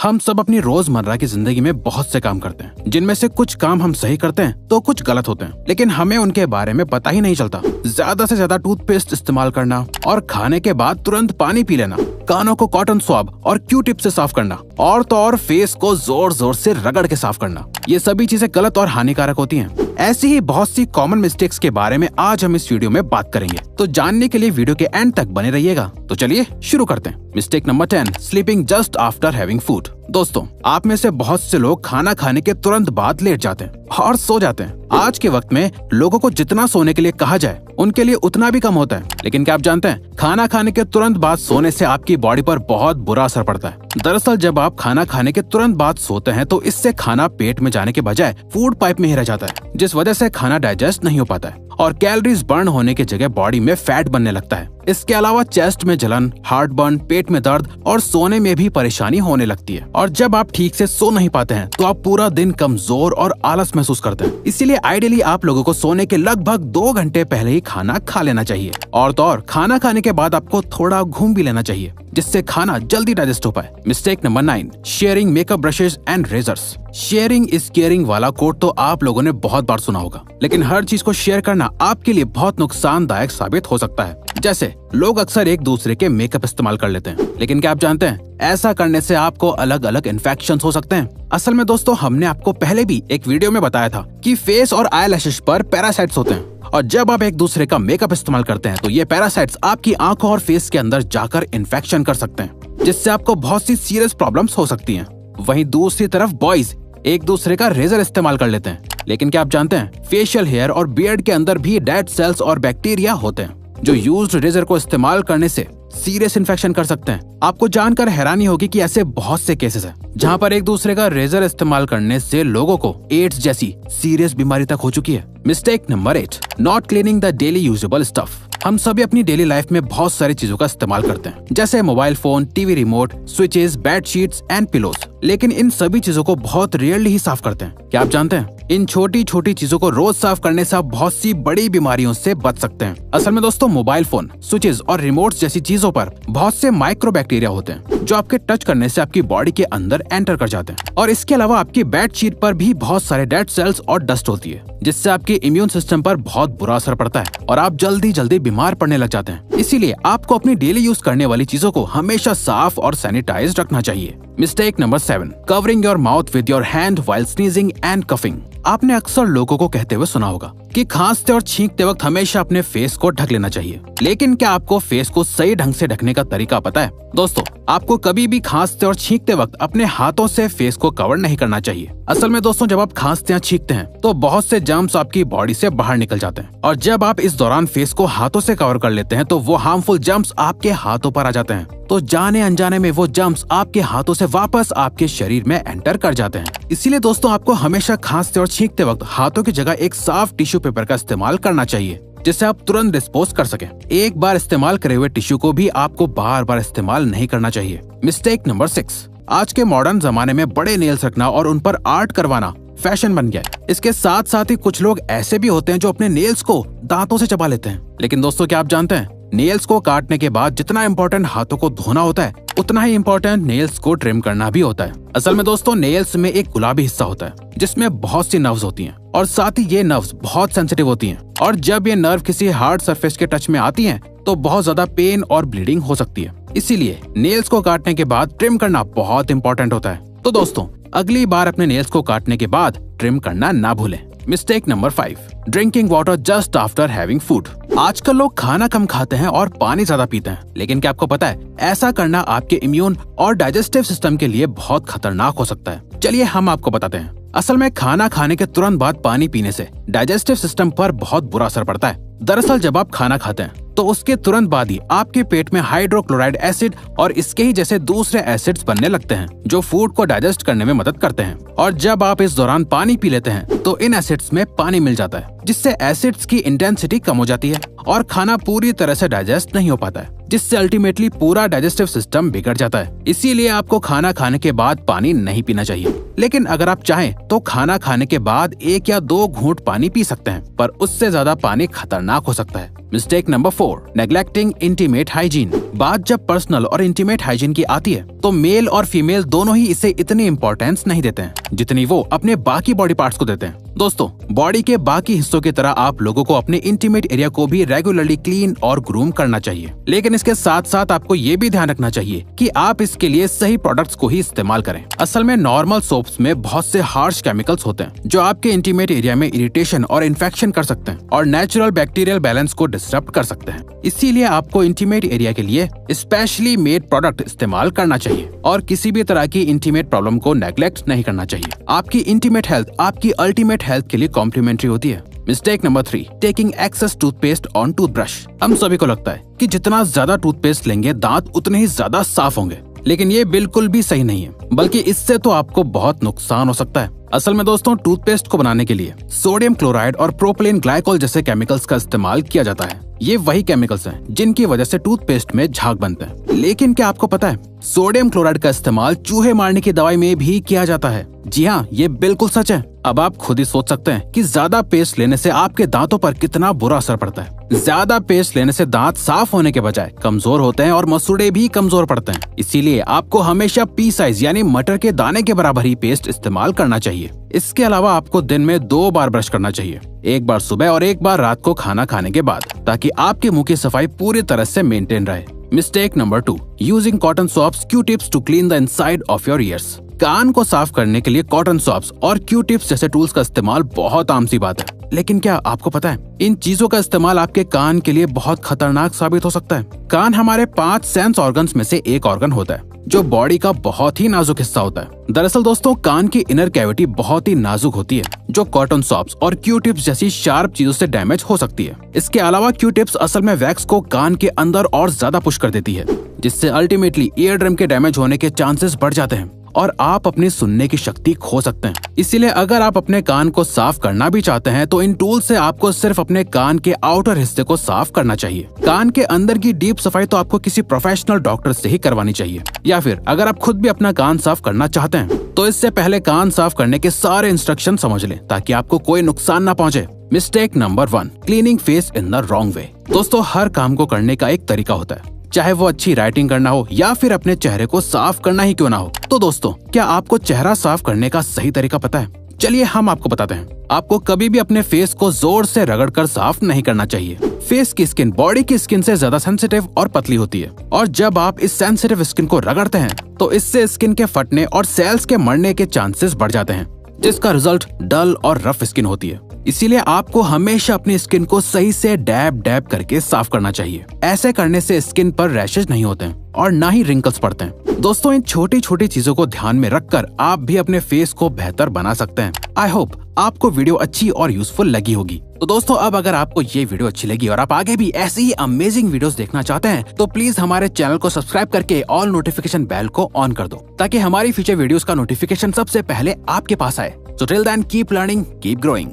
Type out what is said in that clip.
हम सब अपनी रोजमर्रा की जिंदगी में बहुत से काम करते हैं, जिनमें से कुछ काम हम सही करते हैं तो कुछ गलत होते हैं, लेकिन हमें उनके बारे में पता ही नहीं चलता। ज्यादा से ज्यादा टूथपेस्ट इस्तेमाल करना और खाने के बाद तुरंत पानी पी लेना, कानों को कॉटन स्वैब और क्यू टिप से साफ करना और तो और फेस को जोर जोर से रगड़ के साफ करना, ये सभी चीजें गलत और हानिकारक होती हैं। ऐसी ही बहुत सी कॉमन मिस्टेक्स के बारे में आज हम इस वीडियो में बात करेंगे, तो जानने के लिए वीडियो के एंड तक बने रहिएगा। तो चलिए शुरू करते हैं। Mistake number 10, sleeping just after having food. दोस्तों, आप में से बहुत से लोग खाना खाने के तुरंत बाद लेट जाते हैं और सो जाते हैं। आज के वक्त में लोगों को जितना सोने के लिए कहा जाए उनके लिए उतना भी कम होता है। लेकिन क्या आप जानते हैं, खाना खाने के तुरंत बाद सोने से आपकी बॉडी पर बहुत बुरा असर पड़ता है। दरअसल जब आप खाना खाने के तुरंत बाद सोते हैं तो इससे खाना पेट में जाने के बजाय फूड पाइप में ही रह जाता है, जिस वजह से खाना डाइजेस्ट नहीं हो पाता है और कैलोरीज बर्न होने की जगह बॉडी में फैट बनने लगता है। इसके अलावा चेस्ट में जलन, हार्ट बर्न, पेट में दर्द और सोने में भी परेशानी होने लगती है। और जब आप ठीक से सो नहीं पाते हैं तो आप पूरा दिन कमजोर और आलस महसूस करते हैं। इसीलिए आइडियली आप लोगों को सोने के लगभग 2 घंटे पहले ही खाना खा लेना चाहिए। और तो और खाना खाने के बाद आपको थोड़ा घूम भी लेना चाहिए, जिससे खाना जल्दी डाइजेस्ट हो पाए। Mistake number 9, sharing makeup brushes and razors. Sharing is caring वाला कोट तो आप लोगों ने बहुत बार सुना होगा, लेकिन हर चीज को शेयर करना आपके लिए बहुत नुकसानदायक साबित हो सकता है। जैसे लोग अक्सर एक दूसरे के मेकअप इस्तेमाल कर लेते हैं, लेकिन क्या आप जानते हैं ऐसा करने से आपको अलग अलग इन्फेक्शंस हो सकते हैं। असल में दोस्तों, हमने आपको पहले भी एक वीडियो में बताया था कि फेस और आईलैशेस पर पैरासाइट्स होते हैं, और जब आप एक दूसरे का मेकअप इस्तेमाल करते हैं तो ये पैरासाइट्स आपकी आंखों और फेस के अंदर जाकर इन्फेक्शन कर सकते हैं, जिससे आपको बहुत सी सीरियस प्रॉब्लम्स हो सकती हैं। वहीं दूसरी तरफ बॉयज एक दूसरे का रेजर इस्तेमाल कर लेते हैं, लेकिन क्या आप जानते हैं फेशियल हेयर और बियर्ड के अंदर भी डेड सेल्स और बैक्टीरिया होते हैं, जो यूज्ड रेजर को इस्तेमाल करने से सीरियस इन्फेक्शन कर सकते हैं। आपको जानकर हैरानी होगी कि ऐसे बहुत से केसेस हैं जहां पर एक दूसरे का रेजर इस्तेमाल करने से लोगों को एड्स जैसी सीरियस बीमारी तक हो चुकी है। Mistake number 8, not cleaning the daily usable stuff. हम सभी अपनी डेली लाइफ में बहुत सारी चीजों का इस्तेमाल करते हैं, जैसे mobile phone, TV remote, switches, bedsheets and pillows, लेकिन इन सभी चीजों को बहुत रेयरली ही साफ करते हैं। क्या आप जानते हैं इन छोटी छोटी चीजों को रोज साफ करने से आप बहुत सी बड़ी बीमारियों से बच सकते हैं। असल में दोस्तों, मोबाइल फोन, स्विचेस और रिमोट्स जैसी चीजों पर बहुत से माइक्रो बैक्टीरिया होते हैं, जो आपके टच करने से आपकी बॉडी के अंदर एंटर कर जाते हैं। और इसके अलावा आपकी बेडशीट पर भी बहुत सारे डेड सेल्स और डस्ट होती है, जिससे आपके इम्यून सिस्टम पर बहुत बुरा असर पड़ता है और आप जल्दी जल्दी बीमार पड़ने लग जाते हैं। इसीलिए आपको अपनी डेली यूज करने वाली चीजों को हमेशा साफ और सैनिटाइज रखना चाहिए। Mistake number 7, covering your mouth with your hand while sneezing and coughing. आपने अक्सर लोगों को कहते हुए सुना होगा कि खांसते और छींकते वक्त हमेशा अपने फेस को ढक लेना चाहिए, लेकिन क्या आपको फेस को सही ढंग से ढकने का तरीका पता है? दोस्तों, आपको कभी भी खांसते और छींकते वक्त अपने हाथों से फेस को कवर नहीं करना चाहिए। असल में दोस्तों, जब आप खांसते या छींकते हैं तो बहुत से जर्म्स आपकी बॉडी से बाहर निकल जाते हैं, और जब आप इस दौरान फेस को हाथों से कवर कर लेते हैं तो वो हार्मफुल जर्म्स आपके हाथों पर आ जाते हैं। तो जाने अनजाने में वो जर्म्स आपके हाथों से वापस आपके शरीर में एंटर कर जाते हैं। इसीलिए दोस्तों, आपको हमेशा खांसते और छींकते वक्त हाथों की जगह एक साफ टिश्यू पेपर का इस्तेमाल करना चाहिए, जिससे आप तुरंत डिस्पोज कर सकें। एक बार इस्तेमाल करे हुए टिश्यू को भी आपको बार बार इस्तेमाल नहीं करना चाहिए। मिस्टेक नंबर 6, आज के मॉडर्न जमाने में बड़े नेल्स रखना और उन पर आर्ट करवाना फैशन बन गया है। इसके साथ साथ ही कुछ लोग ऐसे भी होते हैं जो अपने नेल्स को दांतों से चबा लेते हैं। लेकिन दोस्तों, क्या आप जानते हैं नेल्स को काटने के बाद जितना इम्पोर्टेंट हाथों को धोना होता है, उतना ही इम्पोर्टेंट नेल्स को ट्रिम करना भी होता है। असल में दोस्तों, नेल्स में एक गुलाबी हिस्सा होता है जिसमें बहुत सी नर्व्स होती हैं, और साथ ही ये नर्व्स बहुत सेंसिटिव होती हैं, और जब ये नर्व किसी हार्ड सरफेस के टच में आती हैं तो बहुत ज्यादा पेन और ब्लीडिंग हो सकती है। इसीलिए नेल्स को काटने के बाद ट्रिम करना बहुत इंपॉर्टेंट होता है। तो दोस्तों, अगली बार अपने नेल्स को काटने के बाद ट्रिम करना ना भूलें। Mistake number 5, drinking water just after having food. आजकल लोग खाना कम खाते हैं और पानी ज्यादा पीते हैं, लेकिन क्या आपको पता है ऐसा करना आपके इम्यून और डाइजेस्टिव सिस्टम के लिए बहुत खतरनाक हो सकता है। चलिए हम आपको बताते हैं। असल में खाना खाने के तुरंत बाद पानी पीने से डाइजेस्टिव सिस्टम पर बहुत बुरा असर पड़ता है। दरअसल जब आप खाना खाते हैं तो उसके तुरंत बाद ही आपके पेट में हाइड्रोक्लोराइड एसिड और इसके ही जैसे दूसरे एसिड्स बनने लगते हैं, जो फूड को डाइजेस्ट करने में मदद करते हैं। और जब आप इस दौरान पानी पी लेते हैं तो इन एसिड्स में पानी मिल जाता है, जिससे एसिड्स की इंटेंसिटी कम हो जाती है और खाना पूरी तरह से डाइजेस्ट नहीं हो पाता है, जिससे अल्टीमेटली पूरा डाइजेस्टिव सिस्टम बिगड़ जाता है। इसीलिए आपको खाना खाने के बाद पानी नहीं पीना चाहिए, लेकिन अगर आप चाहें तो खाना खाने के बाद 1 या 2 घूंट पानी पी सकते हैं, पर उससे ज्यादा पानी खतरनाक हो सकता है। Mistake number 4, 4. Neglecting intimate hygiene. बात जब पर्सनल और इंटीमेट हाइजीन की आती है तो मेल और फीमेल दोनों ही इसे इतनी इम्पोर्टेंस नहीं देते हैं जितनी वो अपने बाकी बॉडी पार्ट्स को देते हैं। दोस्तों, बॉडी के बाकी हिस्सों की तरह आप लोगों को अपने इंटीमेट एरिया को भी रेगुलरली क्लीन और ग्रूम करना चाहिए, लेकिन इसके साथ साथ आपको ये भी ध्यान रखना चाहिए कि आप इसके लिए सही प्रोडक्ट्स को ही इस्तेमाल करें। असल में नॉर्मल सोप्स में बहुत से हार्श केमिकल्स होते हैं जो आपके इंटीमेट एरिया में इरिटेशन और इन्फेक्शन कर सकते हैं और नेचुरल बैक्टीरियल बैलेंस को डिस्टर्ब कर सकते हैं। इसीलिए आपको इंटीमेट एरिया के लिए स्पेशली मेड प्रोडक्ट इस्तेमाल करना चाहिए और किसी भी तरह की इंटीमेट प्रॉब्लम को नेग्लेक्ट नहीं करना चाहिए। आपकी इंटीमेट हेल्थ आपकी अल्टीमेट हेल्थ के लिए कॉम्प्लीमेंट्री होती है। Mistake number 3, taking excess toothpaste on toothbrush. हम सभी को लगता है कि जितना ज्यादा टूथपेस्ट लेंगे दांत उतने ही ज्यादा साफ होंगे, लेकिन ये बिल्कुल भी सही नहीं है, बल्कि इससे तो आपको बहुत नुकसान हो सकता है। असल में दोस्तों, टूथपेस्ट को बनाने के लिए सोडियम क्लोराइड और प्रोपिलीन ग्लाइकोल जैसे केमिकल्स का इस्तेमाल किया जाता है। ये वही केमिकल्स हैं जिनकी वजह से टूथपेस्ट में झाग बनते हैं। लेकिन क्या आपको पता है, सोडियम क्लोराइड का इस्तेमाल चूहे मारने की दवाई में भी किया जाता है। जी हाँ, ये बिल्कुल सच है। अब आप खुद ही सोच सकते हैं कि ज्यादा पेस्ट लेने से आपके दांतों पर कितना बुरा असर पड़ता है। ज्यादा पेस्ट लेने से दांत साफ होने के बजाय कमजोर होते हैं और मसूड़े भी कमजोर पड़ते हैं। इसीलिए आपको हमेशा पी साइज यानी मटर के दाने के बराबर ही पेस्ट इस्तेमाल करना चाहिए। इसके अलावा आपको दिन में 2 बार ब्रश करना चाहिए, एक बार सुबह और एक बार रात को खाना खाने के बाद, ताकि आपके मुंह की सफाई पूरी तरह से मेंटेन रहे। Mistake number 2, using cotton swabs Q tips to clean the inside of your ears. कान को साफ करने के लिए कॉटन स्वॉप्स और क्यू टिप्स जैसे टूल्स का इस्तेमाल बहुत आम सी बात है, लेकिन क्या आपको पता है इन चीजों का इस्तेमाल आपके कान के लिए बहुत खतरनाक साबित हो सकता है। कान हमारे 5 सेंस ऑर्गन्स में से एक ऑर्गन होता है जो बॉडी का बहुत ही नाजुक हिस्सा होता है। दरअसल दोस्तों, कान की इनर कैविटी बहुत ही नाजुक होती है जो कॉटन स्वॉप्स और क्यू टिप्स जैसी शार्प चीजों से डैमेज हो सकती है। इसके अलावा क्यू टिप्स असल में वैक्स को कान के अंदर और ज्यादा पुश कर देती है, जिससे अल्टीमेटली ईयर ड्रम के डैमेज होने के चांसेस बढ़ जाते हैं और आप अपनी सुनने की शक्ति खो सकते हैं। इसीलिए अगर आप अपने कान को साफ करना भी चाहते हैं तो इन टूल से आपको सिर्फ अपने कान के आउटर हिस्से को साफ करना चाहिए। कान के अंदर की डीप सफाई तो आपको किसी प्रोफेशनल डॉक्टर से ही करवानी चाहिए, या फिर अगर आप खुद भी अपना कान साफ करना चाहते हैं तो इससे पहले कान साफ करने के सारे इंस्ट्रक्शन समझ लें ताकि आपको कोई नुकसान न पहुंचे। Mistake number 1, cleaning face in the wrong way. दोस्तों, हर काम को करने का एक तरीका होता है, चाहे वो अच्छी राइटिंग करना हो या फिर अपने चेहरे को साफ करना ही क्यों ना हो। तो दोस्तों, क्या आपको चेहरा साफ करने का सही तरीका पता है? चलिए हम आपको बताते हैं। आपको कभी भी अपने फेस को जोर से रगड़कर साफ नहीं करना चाहिए। फेस की स्किन बॉडी की स्किन से ज्यादा सेंसिटिव और पतली होती है, और जब आप इस सेंसिटिव स्किन को रगड़ते हैं तो इससे स्किन के फटने और सेल्स के मरने के चांसेस बढ़ जाते हैं, जिसका रिजल्ट डल और रफ स्किन होती है। इसीलिए आपको हमेशा अपनी स्किन को सही से डैब डैब करके साफ करना चाहिए। ऐसे करने से स्किन पर रैशेज नहीं होते हैं और ना ही रिंकल्स पड़ते हैं। दोस्तों, इन छोटी छोटी चीजों को ध्यान में रखकर आप भी अपने फेस को बेहतर बना सकते हैं। आई होप आपको वीडियो अच्छी और यूजफुल लगी होगी। तो दोस्तों, अब अगर आपको ये वीडियो अच्छी लगी और आप आगे भी ऐसी ही अमेजिंग वीडियोस देखना चाहते हैं तो प्लीज हमारे चैनल को सब्सक्राइब करके ऑल नोटिफिकेशन बेल को ऑन कर दो, ताकि हमारी फ्यूचर वीडियोस का नोटिफिकेशन सबसे पहले आपके पास आए। So till then, keep learning, keep growing.